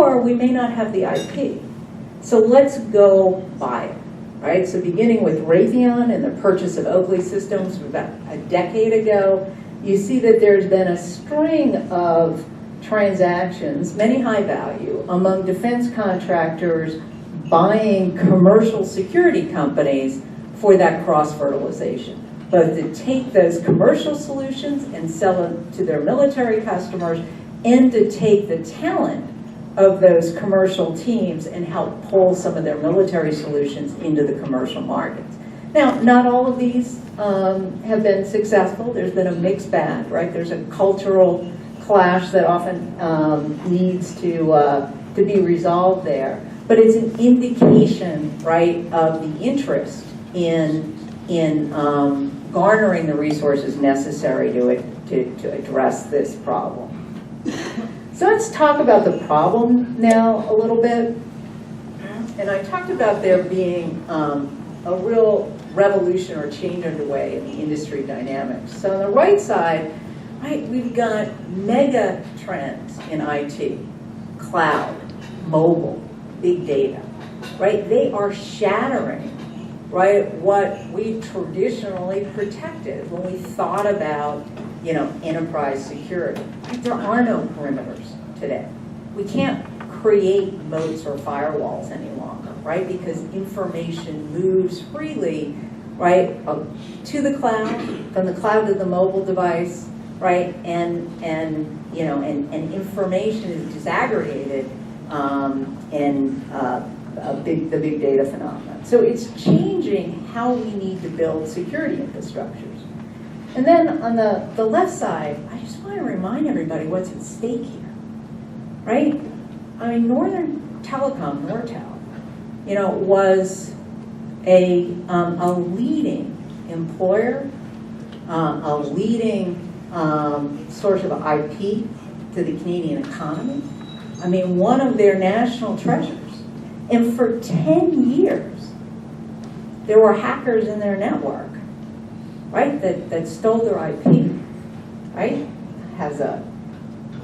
or we may not have the IP. So let's go buy it, right? So beginning with Raytheon and the purchase of Oakley Systems about a decade ago, you see that there's been a string of transactions, many high value, among defense contractors buying commercial security companies for that cross-fertilization, both to take those commercial solutions and sell them to their military customers, and to take the talent of those commercial teams and help pull some of their military solutions into the commercial markets. Now, not all of these have been successful. There's been a mixed bag, right? There's a cultural clash that often needs to be resolved there. But it's an indication, right, of the interest in garnering the resources necessary to address this problem. So let's talk about the problem now a little bit. And I talked about there being a real revolution or change underway in the industry dynamics. So on the right side, right, we've got mega trends in IT, cloud, mobile, big data, right? They are shattering, right, what we traditionally protected when we thought about, you know, enterprise security. There are no perimeters today. We can't create moats or firewalls any longer, right? Because information moves freely, right, to the cloud, from the cloud to the mobile device, right? And you know, and information is disaggregated in the big data phenomenon. So it's changing how we need to build security infrastructures. And then on the left side, I just want to remind everybody what's at stake here, right? I mean, Northern Telecom, Nortel, you know, was a leading employer, a leading source of IP to the Canadian economy. I mean, one of their national treasures. And for 10 years, there were hackers in their network, right, that stole their IP, right?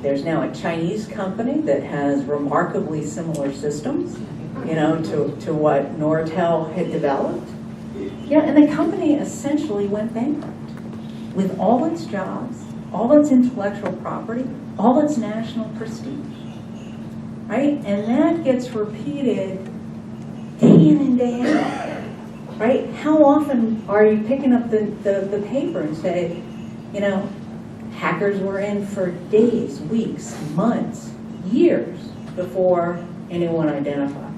There's now a Chinese company that has remarkably similar systems, you know, to what Nortel had developed. Yeah, and the company essentially went bankrupt with all its jobs, all its intellectual property, all its national prestige, right? And that gets repeated day in and day out, right? How often are you picking up the paper and say, you know, hackers were in for days, weeks, months, years before anyone identified,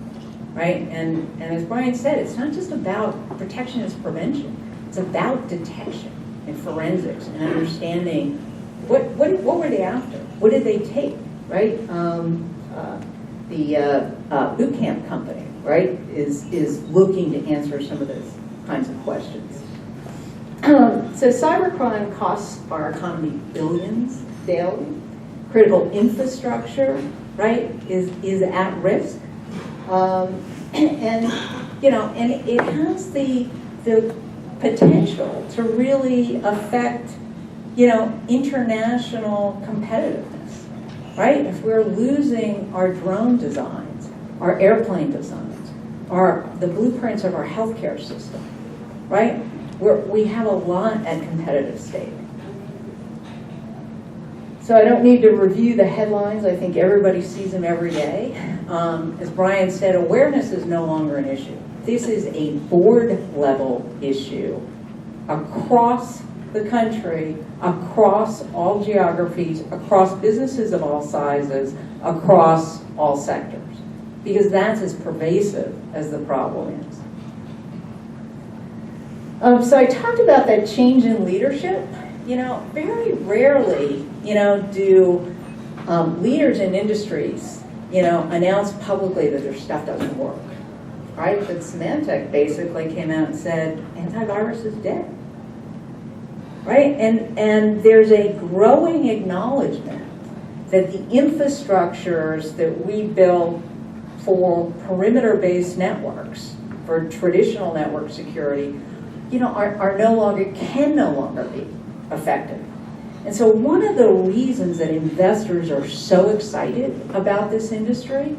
right? And as Brian said, it's not just about protection as prevention. It's about detection and forensics and understanding what were they after? What did they take, right? The boot camp company, right, is looking to answer some of those kinds of questions. So cybercrime costs our economy billions daily. Critical infrastructure, right, is at risk, and you know, and it has the potential to really affect, you know, international competitiveness, right? If we're losing our drone designs, our airplane designs, the blueprints of our healthcare system, right? We have a lot at competitive stake. So I don't need to review the headlines. I think everybody sees them every day. As Brian said, awareness is no longer an issue. This is a board level issue across the country, across all geographies, across businesses of all sizes, across all sectors, because that's as pervasive as the problem is. So I talked about that change in leadership. You know, very rarely, you know, do leaders in industries, you know, announce publicly that their stuff doesn't work, right? But Symantec basically came out and said, antivirus is dead, right? And there's a growing acknowledgement that the infrastructures that we build for perimeter-based networks, for traditional network security, you know, can no longer be effective. And so one of the reasons that investors are so excited about this industry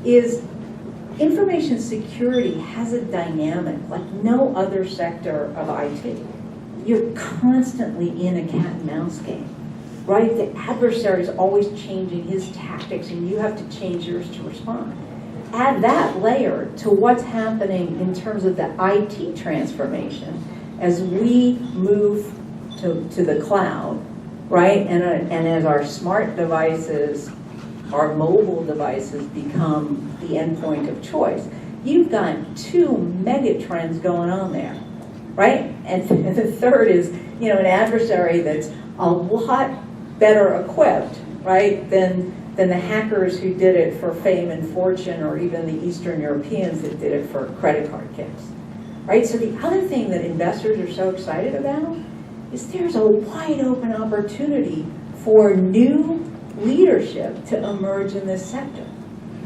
is information security has a dynamic like no other sector of IT. You're constantly in a cat and mouse game, right? The adversary is always changing his tactics and you have to change yours to respond. Add that layer to what's happening in terms of the IT transformation as we move to the cloud, right? And as our smart devices, our mobile devices become the endpoint of choice. You've got two mega trends going on there, right? And the third is, an adversary that's a lot better equipped, right, than the hackers who did it for fame and fortune, or even the Eastern Europeans that did it for credit card kicks, right? So the other thing that investors are so excited about is there's a wide open opportunity for new leadership to emerge in this sector.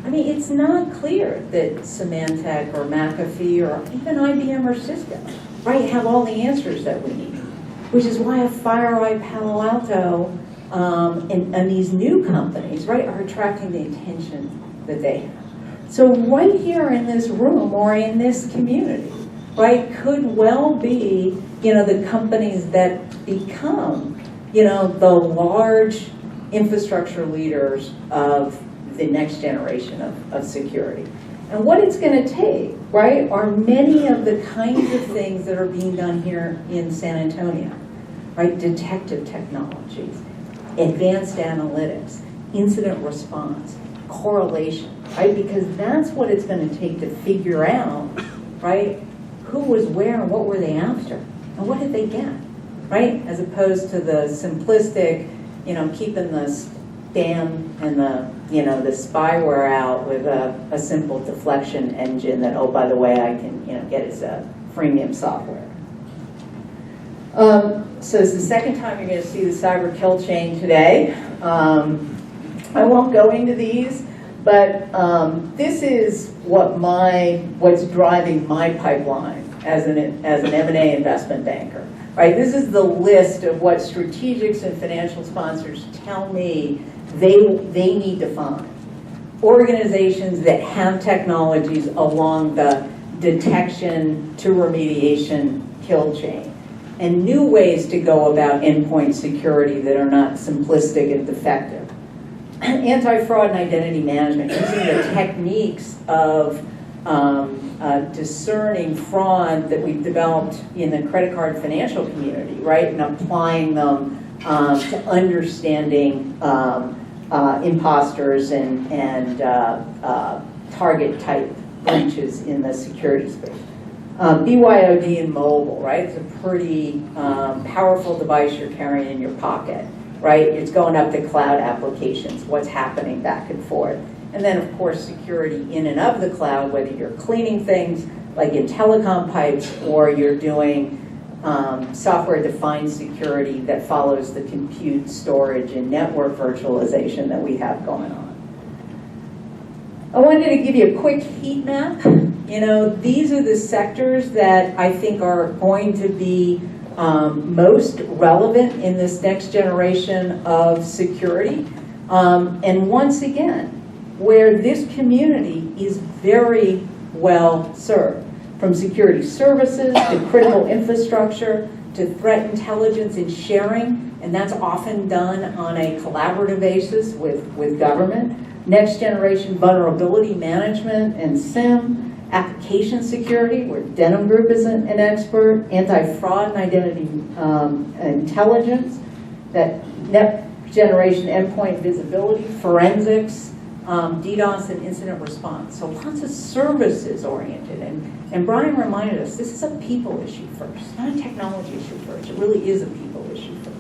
I mean, it's not clear that Symantec or McAfee or even IBM or Cisco, right, have all the answers that we need, which is why a FireEye, Palo Alto, and these new companies, right, are attracting the attention that they have. So right here in this room or in this community, right, could well be, the companies that become, the large infrastructure leaders of the next generation of security. And what it's going to take, right, are many of the kinds of things that are being done here in San Antonio, right? Detective technologies, advanced analytics, incident response, correlation, right? Because that's what it's going to take to figure out, right, who was where and what were they after and what did they get, right? As opposed to the simplistic, keeping the spam and the spyware out with a simple deflection engine that, oh, by the way, I can, get as a freemium software. So it's the second time you're going to see the cyber kill chain today. I won't go into these, but this is what's driving my pipeline as an M&A investment banker. Right, this is the list of what strategics and financial sponsors tell me they need to find. Organizations that have technologies along the detection to remediation kill chain, and new ways to go about endpoint security that are not simplistic and defective. Anti-fraud and identity management, using the techniques of discerning fraud that we've developed in the credit card financial community, right, and applying them to understanding imposters and target type breaches in the security space. BYOD and mobile, right? It's a pretty powerful device you're carrying in your pocket, right? It's going up to cloud applications, what's happening back and forth. And then, of course, security in and of the cloud, whether you're cleaning things like in telecom pipes or you're doing software-defined security that follows the compute, storage, and network virtualization that we have going on. I wanted to give you a quick heat map. These are the sectors that I think are going to be most relevant in this next generation of security. And once again, where this community is very well served, from security services to critical infrastructure to threat intelligence and sharing, and that's often done on a collaborative basis with government. Next generation vulnerability management and SIM, application security, where Denham Group is an expert, anti-fraud and identity intelligence, that next generation endpoint visibility, forensics, DDoS and incident response. So lots of services oriented. And Brian reminded us, this is a people issue first, not a technology issue first. It really is a people issue first.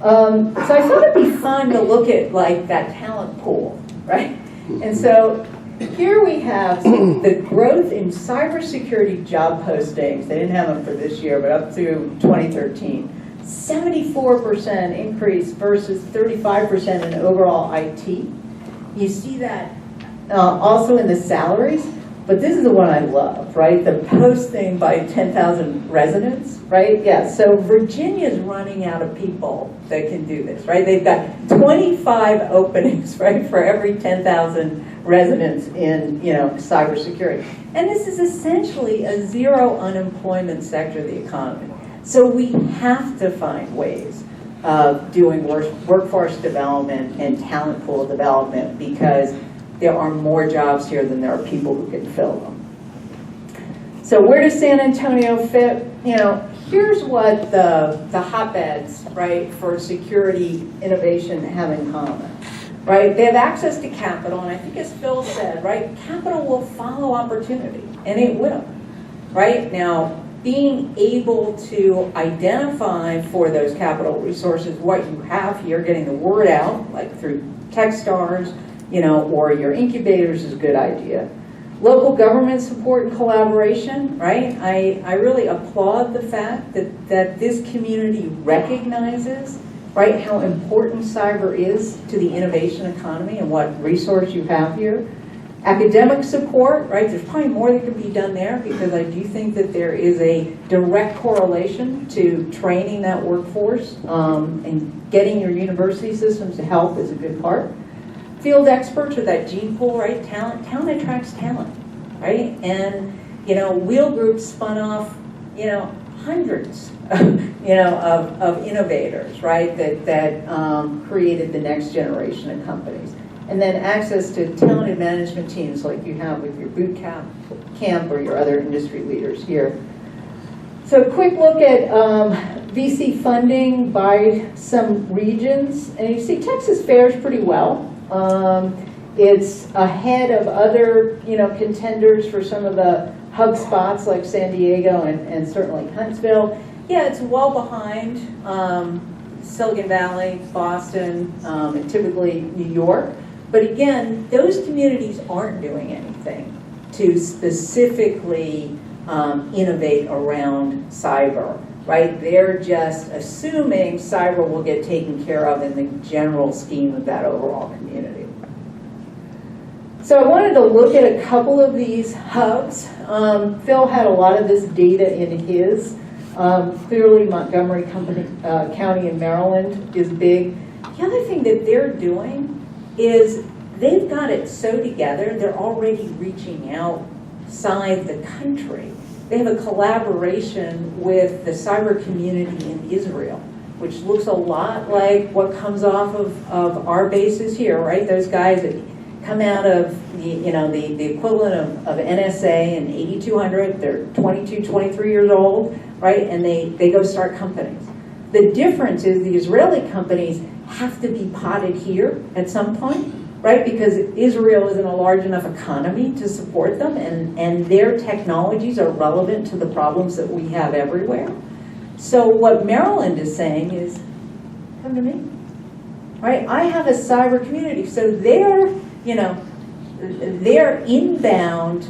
So I thought it'd be fun to look at like that talent pool, right? And so here we have the growth in cybersecurity job postings. They didn't have them for this year, but up to 2013. 74% increase versus 35% in overall IT. You see that also in the salaries. But this is the one I love, right? The posting by 10,000 residents, right? Yeah, so Virginia's running out of people that can do this, right? They've got 25 openings, right, for every 10,000 residents in, cybersecurity. And this is essentially a zero unemployment sector of the economy. So we have to find ways of doing workforce development and talent pool development, because there are more jobs here than there are people who can fill them. So where does San Antonio fit? Here's what the hotbeds, right, for security innovation have in common, right? They have access to capital, and I think as Phil said, right, capital will follow opportunity, and it will, right? Now, being able to identify for those capital resources what you have here, getting the word out, like through Techstars, or your incubators is a good idea. Local government support and collaboration, right? I really applaud the fact that this community recognizes, right, how important cyber is to the innovation economy and what resource you have here. Academic support, right? There's probably more that can be done there, because I do think that there is a direct correlation to training that workforce, and getting your university systems to help is a good part. Field experts, or that gene pool, right? Talent attracts talent, right? And, Wheel Group spun off, hundreds, of innovators, right? That created the next generation of companies. And then access to talented management teams like you have with your boot camp or your other industry leaders here. So quick look at VC funding by some regions. And you see Texas fares pretty well. It's ahead of other, contenders for some of the hub spots like San Diego and certainly Huntsville. Yeah, it's well behind Silicon Valley, Boston, and typically New York. But again, those communities aren't doing anything to specifically innovate around cyber, right? They're just assuming cyber will get taken care of in the general scheme of that overall community. So I wanted to look at a couple of these hubs. Phil had a lot of this data in his. Clearly Montgomery County in Maryland is big. The other thing that they're doing is they've got it so together, they're already reaching outside the country. They have a collaboration with the cyber community in Israel, which looks a lot like what comes off of our bases here, right? Those guys that come out of the equivalent of NSA in 8200, they're 22, 23 years old, right? And they go start companies. The difference is the Israeli companies have to be potted here at some point, right? Because Israel isn't a large enough economy to support them, and their technologies are relevant to the problems that we have everywhere. So what Maryland is saying is, come to me, right? I have a cyber community, so their inbound,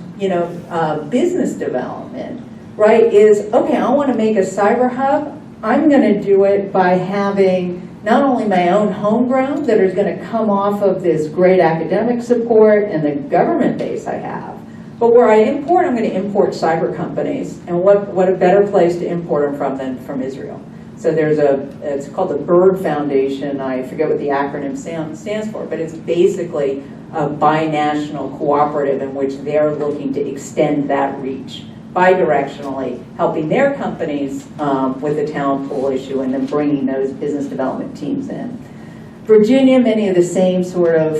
business development, right, is, okay, I want to make a cyber hub. I'm going to do it by having not only my own homegrown that is going to come off of this great academic support and the government base I have, but where I import, I'm going to import cyber companies. And what a better place to import them from than from Israel. So it's called the BIRD Foundation. I forget what the acronym stands for, but it's basically a binational cooperative in which they're looking to extend that reach bidirectionally, helping their companies with the talent pool issue and then bringing those business development teams in. Virginia, many of the same sort of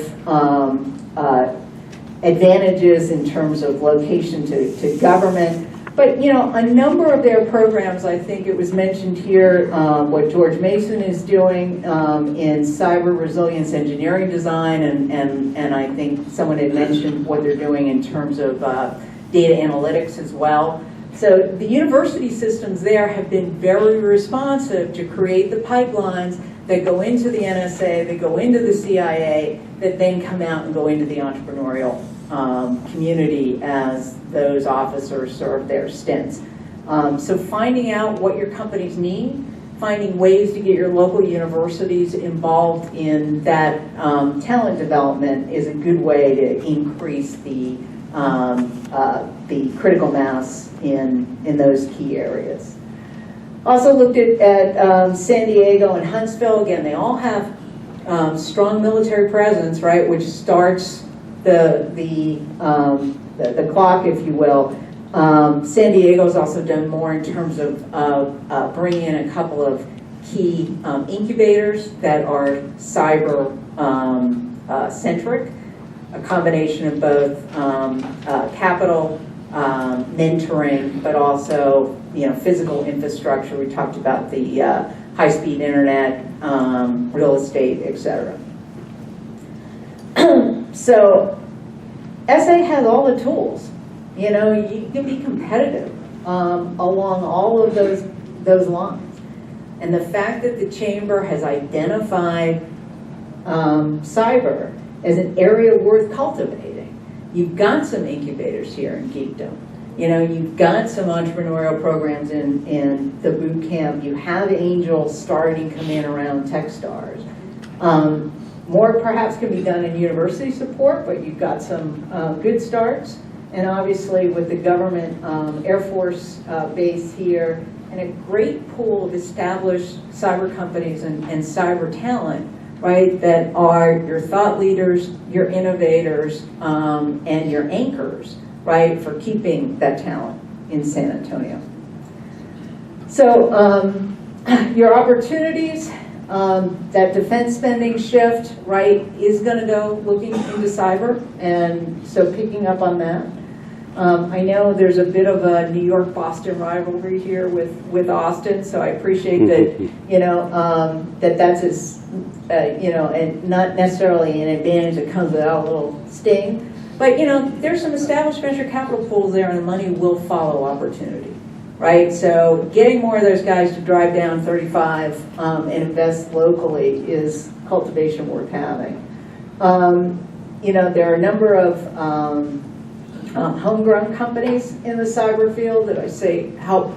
advantages in terms of location to government. But, a number of their programs, I think it was mentioned here, what George Mason is doing in cyber resilience engineering design, and I think someone had mentioned what they're doing in terms of data analytics as well. So the university systems there have been very responsive to create the pipelines that go into the NSA, that go into the CIA, that then come out and go into the entrepreneurial community as those officers serve their stints. So finding out what your companies need, finding ways to get your local universities involved in that talent development is a good way to increase the the critical mass in those key areas. Also looked at San Diego and Huntsville. Again, they all have strong military presence, right, which starts the clock, if you will. San Diego's also done more in terms of bringing in a couple of key incubators that are cyber centric, a combination of both capital, mentoring, but also physical infrastructure. We talked about the high-speed internet, real estate, etc. So SA has all the tools. You can be competitive along all of those lines. And the fact that the Chamber has identified cyber as an area worth cultivating. You've got some incubators here in geekdom. You've got some entrepreneurial programs in the boot camp. You have angels starting to come in around Techstars. More perhaps can be done in university support, but you've got some good starts. And obviously with the government Air Force base here, and a great pool of established cyber companies and cyber talent, right, that are your thought leaders, your innovators, and your anchors, right, for keeping that talent in San Antonio. So your opportunities, that defense spending shift, right, is going to go looking into cyber, and so picking up on that. I know there's a bit of a New York-Boston rivalry here with Austin, so I appreciate that, that's as, and not necessarily an advantage that comes without a little sting. But, there's some established venture capital pools there, and the money will follow opportunity, right? So getting more of those guys to drive down 35 and invest locally is cultivation worth having. There are a number of homegrown companies in the cyber field that I say help,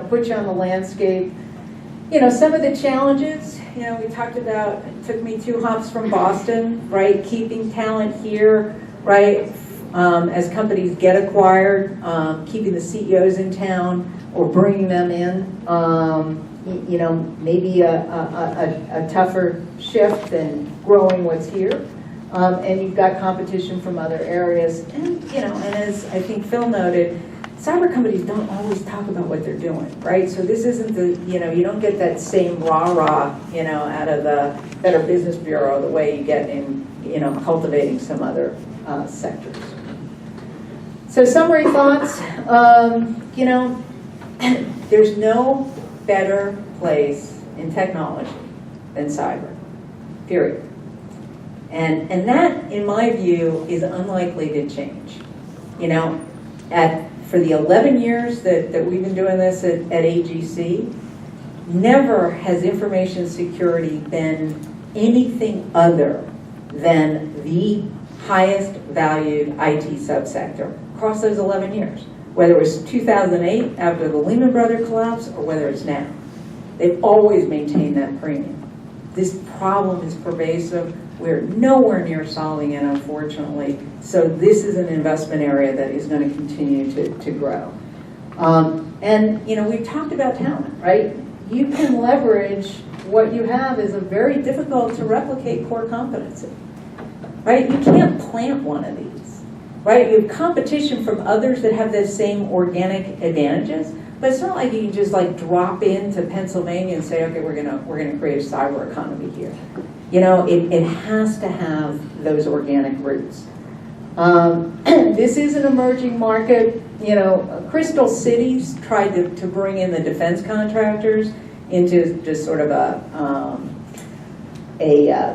put you on the landscape. Some of the challenges, we talked about, it took me 2 hops from Boston, right? Keeping talent here, right? As companies get acquired, keeping the CEOs in town or bringing them in, maybe a tougher shift than growing what's here. And you've got competition from other areas. And as I think Phil noted, cyber companies don't always talk about what they're doing, right? So this isn't the, you don't get that same rah-rah, out of the Better Business Bureau the way you get in, cultivating some other sectors. So summary thoughts, there's no better place in technology than cyber, period. And that, in my view, is unlikely to change. For the 11 years that we've been doing this at AGC, never has information security been anything other than the highest valued IT subsector across those 11 years. Whether it was 2008 after the Lehman Brothers collapse or whether it's now. They've always maintained that premium. This problem is pervasive. We're nowhere near solving it, unfortunately. So this is an investment area that is going to continue to grow. And we've talked about talent, right? You can leverage what you have is a very difficult to replicate core competency, right? You can't plant one of these, right? You have competition from others that have the same organic advantages, but it's not like you can just drop into Pennsylvania and say, okay, we're gonna create a cyber economy here. It has to have those organic roots. This is an emerging market. Crystal Cities tried to bring in the defense contractors into just sort of a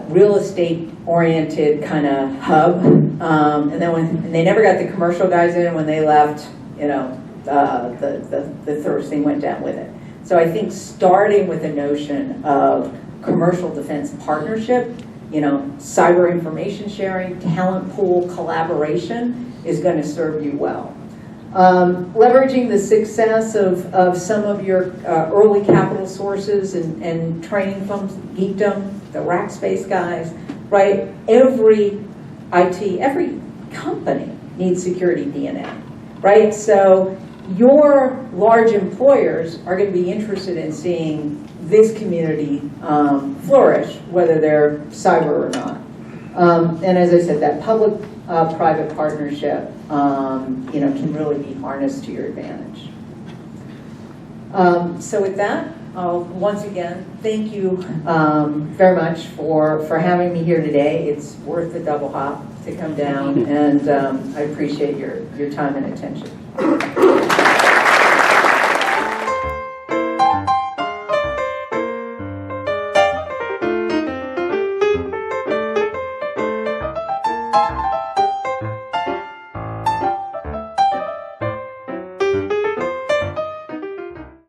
real estate oriented kind of hub, and then when they never got the commercial guys in, when they left, the thirst thing went down with it. So I think starting with the notion of commercial defense partnership, cyber information sharing, talent pool collaboration is going to serve you well. Leveraging the success of some of your early capital sources and training from geekdom, the rack space guys, right? Every company needs security DNA, right? So your large employers are going to be interested in seeing this community flourish, whether they're cyber or not. And as I said, that public-private partnership, can really be harnessed to your advantage. So with that, I'll once again thank you very much for having me here today. It's worth the double hop to come down, and I appreciate your time and attention.